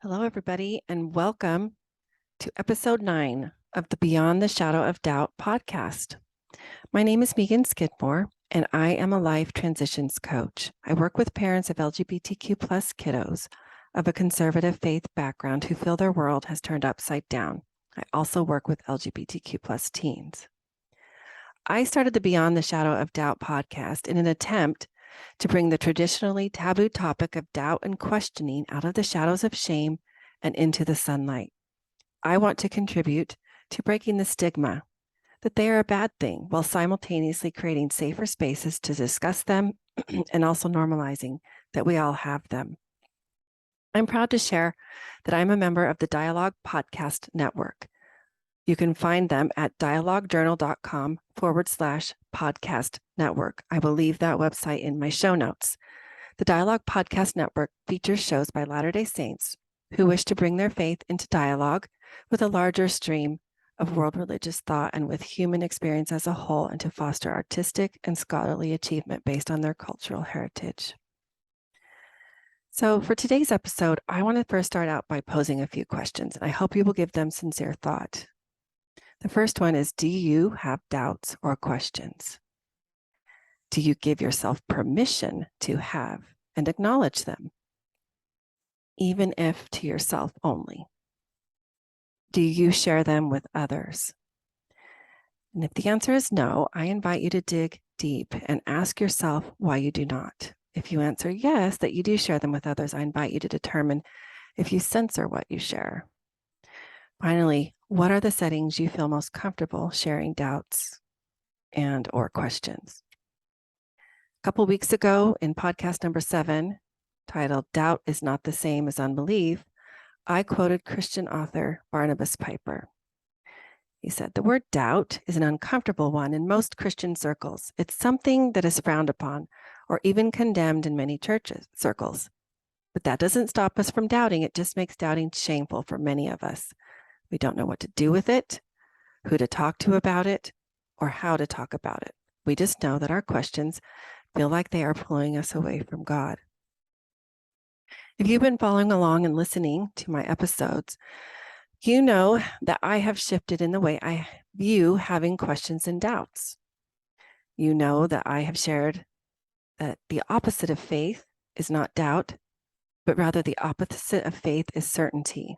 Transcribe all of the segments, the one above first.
Hello, everybody, and welcome to episode 9 of the Beyond the Shadow of Doubt podcast. My name is Megan Skidmore, and I am a life transitions coach. I work with parents of LGBTQ plus kiddos of a conservative faith background who feel their world has turned upside down. I also work with LGBTQ plus teens. I started the Beyond the Shadow of Doubt podcast in an attempt to bring the traditionally taboo topic of doubt and questioning out of the shadows of shame and into the sunlight. I want to contribute to breaking the stigma that they are a bad thing while simultaneously creating safer spaces to discuss them and also normalizing that we all have them. I'm proud to share that I'm a member of the Dialogue Podcast Network. You can find them at dialoguejournal.com/podcast network. I will leave that website in my show notes. The Dialogue Podcast Network features shows by Latter-day Saints who wish to bring their faith into dialogue with a larger stream of world religious thought and with human experience as a whole, and to foster artistic and scholarly achievement based on their cultural heritage. So for today's episode, I want to first start out by posing a few questions, and I hope you will give them sincere thought. The first one is, do you have doubts or questions? Do you give yourself permission to have and acknowledge them, even if to yourself only? Do you share them with others? And if the answer is no, I invite you to dig deep and ask yourself why you do not. If you answer yes, that you do share them with others, I invite you to determine if you censor what you share. Finally, what are the settings you feel most comfortable sharing doubts and or questions? A couple weeks ago in podcast number 7, titled Doubt is Not the Same as Unbelief, I quoted Christian author Barnabas Piper. He said, "The word doubt is an uncomfortable one in most Christian circles. It's something that is frowned upon or even condemned in many churches circles. But that doesn't stop us from doubting. It just makes doubting shameful for many of us. We don't know what to do with it, who to talk to about it, or how to talk about it. We just know that our questions feel like they are pulling us away from God." If you've been following along and listening to my episodes, you know that I have shifted in the way I view having questions and doubts. You know that I have shared that the opposite of faith is not doubt, but rather the opposite of faith is certainty.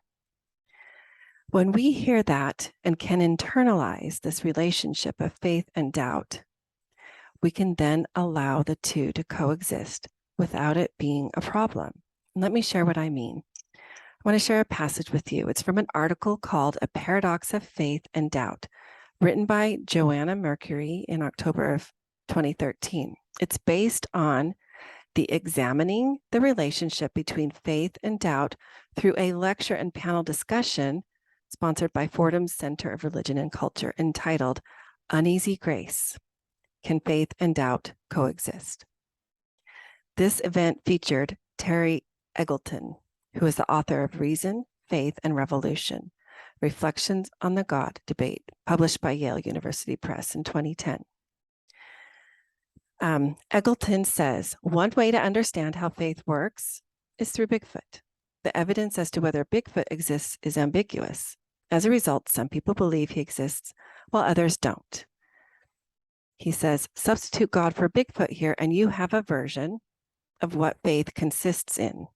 When we hear that and can internalize this relationship of faith and doubt, we can then allow the two to coexist without it being a problem. Let me share what I mean. I want to share a passage with you. It's from an article called A Paradox of Faith and Doubt, written by Joanna Mercury in October of 2013. It's based on the examining the relationship between faith and doubt through a lecture and panel discussion sponsored by Fordham's Center of Religion and Culture, entitled Uneasy Grace: Can Faith and Doubt Coexist? This event featured Terry Eggleton, who is the author of Reason, Faith, and Revolution: Reflections on the God Debate, published by Yale University Press in 2010. Eggleton says, one way to understand how faith works is through Bigfoot. The evidence as to whether Bigfoot exists is ambiguous. As a result, some people believe he exists while others don't. He says, substitute God for Bigfoot here, and you have a version of what faith consists in.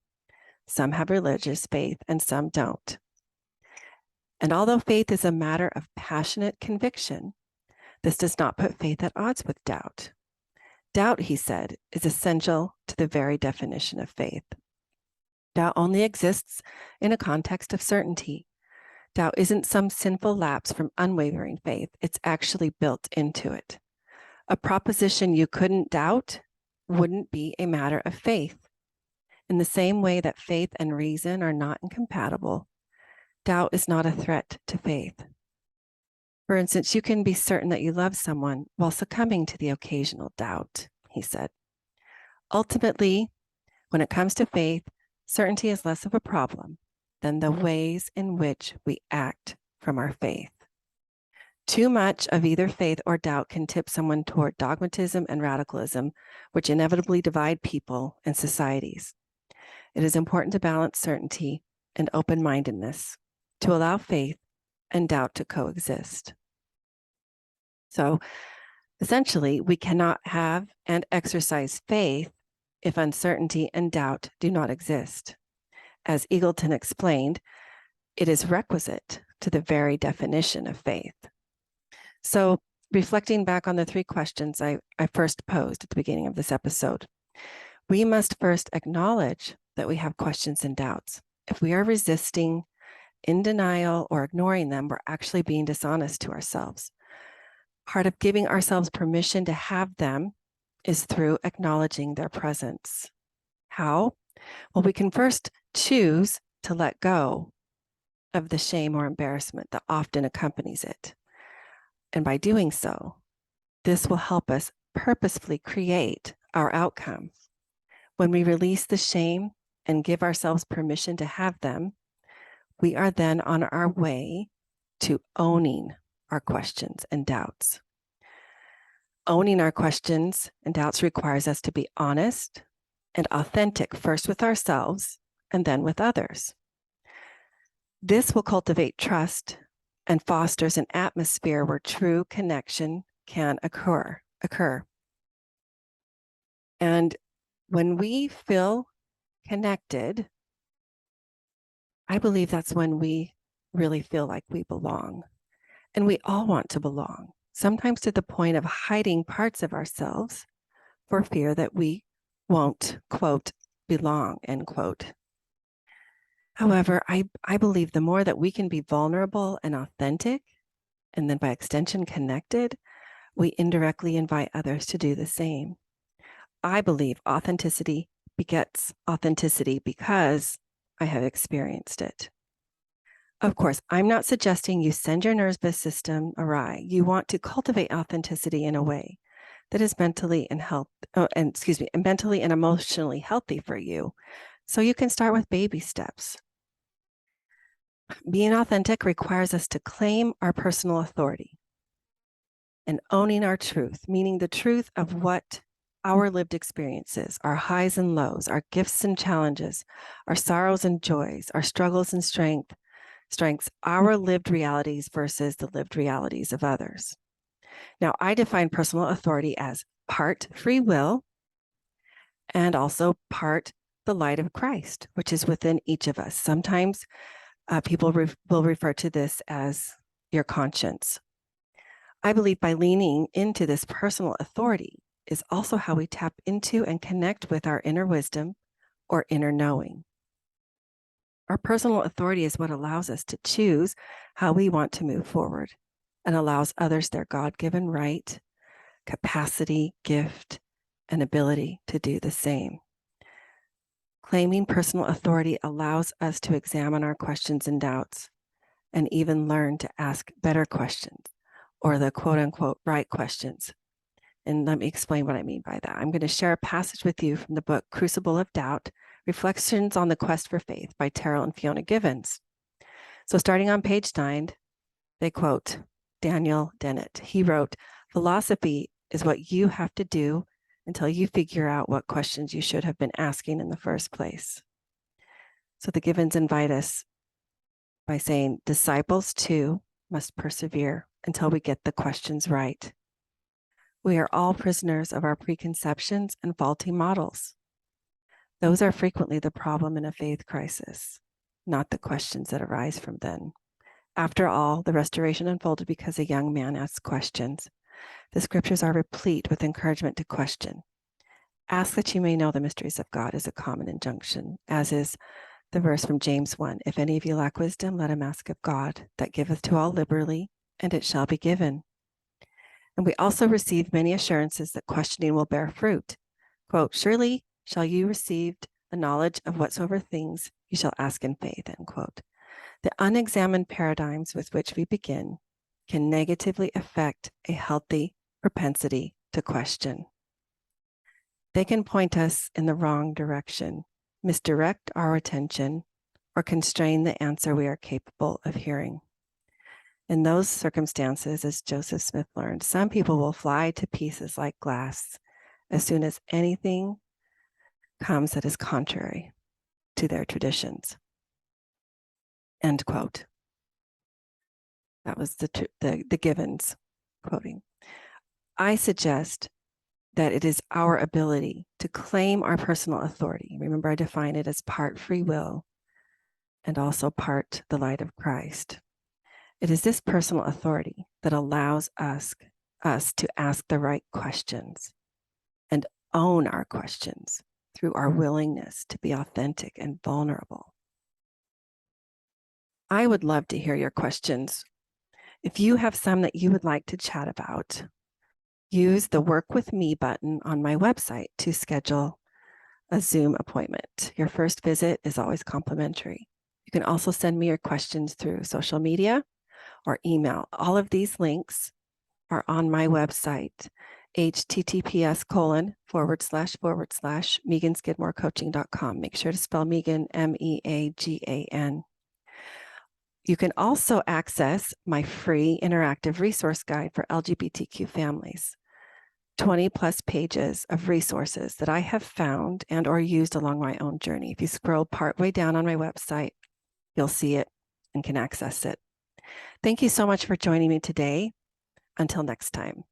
Some have religious faith and some don't. And although faith is a matter of passionate conviction, this does not put faith at odds with doubt. Doubt, he said, is essential to the very definition of faith. Doubt only exists in a context of certainty. Doubt isn't some sinful lapse from unwavering faith. It's actually built into it. A proposition you couldn't doubt wouldn't be a matter of faith. In the same way that faith and reason are not incompatible, doubt is not a threat to faith. For instance, you can be certain that you love someone while succumbing to the occasional doubt, he said. Ultimately, when it comes to faith, certainty is less of a problem than the ways in which we act from our faith. Too much of either faith or doubt can tip someone toward dogmatism and radicalism, which inevitably divide people and societies. It is important to balance certainty and open-mindedness to allow faith and doubt to coexist. So essentially, we cannot have and exercise faith if uncertainty and doubt do not exist. As Eagleton explained, it is requisite to the very definition of faith. So, reflecting back on the three questions I first posed at the beginning of this episode, we must first acknowledge that we have questions and doubts. If we are resisting, in denial, or ignoring them, we're actually being dishonest to ourselves. Part of giving ourselves permission to have them is through acknowledging their presence. How? Well, we can first choose to let go of the shame or embarrassment that often accompanies it. And by doing so, this will help us purposefully create our outcome. When we release the shame and give ourselves permission to have them, we are then on our way to owning our questions and doubts. Owning our questions and doubts requires us to be honest and authentic, first with ourselves and then with others. This will cultivate trust and fosters an atmosphere where true connection can occur. And when we feel connected, I believe that's when we really feel like we belong. And we all want to belong, sometimes to the point of hiding parts of ourselves for fear that we won't, quote, belong, end quote. However, I believe the more that we can be vulnerable and authentic, and then by extension connected, we indirectly invite others to do the same. I believe authenticity begets authenticity because I have experienced it. Of course, I'm not suggesting you send your nervous system awry. You want to cultivate authenticity in a way that is mentally and mentally and emotionally healthy for you. So you can start with baby steps. Being authentic requires us to claim our personal authority and owning our truth, meaning the truth of what our lived experiences, our highs and lows, our gifts and challenges, our sorrows and joys, our struggles and strengths, our lived realities versus the lived realities of others. Now, I define personal authority as part free will and also part the light of Christ, which is within each of us. Sometimes people will refer to this as your conscience. I believe by leaning into this personal authority is also how we tap into and connect with our inner wisdom or inner knowing. Our personal authority is what allows us to choose how we want to move forward and allows others their God-given right, capacity, gift, and ability to do the same. Claiming personal authority allows us to examine our questions and doubts and even learn to ask better questions or the quote-unquote right questions. And let me explain what I mean by that. I'm going to share a passage with you from the book Crucible of Doubt, Reflections on the Quest for Faith by Terryl and Fiona Givens. So starting on page 9, they quote Daniel Dennett. He wrote, "Philosophy is what you have to do until you figure out what questions you should have been asking in the first place." So the Givens invite us by saying, disciples too must persevere until we get the questions right. We are all prisoners of our preconceptions and faulty models. Those are frequently the problem in a faith crisis, not the questions that arise from them. After all, the restoration unfolded because a young man asked questions. The scriptures are replete with encouragement to question. Ask that you may know the mysteries of God is a common injunction, as is the verse from James 1. If any of you lack wisdom, let him ask of God, that giveth to all liberally, and it shall be given. And we also receive many assurances that questioning will bear fruit. Quote, surely shall you receive the knowledge of whatsoever things you shall ask in faith, end quote. The unexamined paradigms with which we begin can negatively affect a healthy propensity to question. They can point us in the wrong direction, misdirect our attention, or constrain the answer we are capable of hearing. In those circumstances, as Joseph Smith learned, some people will fly to pieces like glass as soon as anything comes that is contrary to their traditions. End quote. That was the Givens quoting. I suggest that it is our ability to claim our personal authority. Remember, I define it as part free will and also part the light of Christ. It is this personal authority that allows us to ask the right questions and own our questions through our willingness to be authentic and vulnerable. I would love to hear your questions. If you have some that you would like to chat about, use the Work With Me button on my website to schedule a Zoom appointment. Your first visit is always complimentary. You can also send me your questions through social media or email. All of these links are on my website, https://meganskidmorecoaching.com. Make sure to spell Megan, Meagan. You can also access my free interactive resource guide for LGBTQ families. 20 plus pages of resources that I have found and or used along my own journey. If you scroll partway down on my website, you'll see it and can access it. Thank you so much for joining me today. Until next time.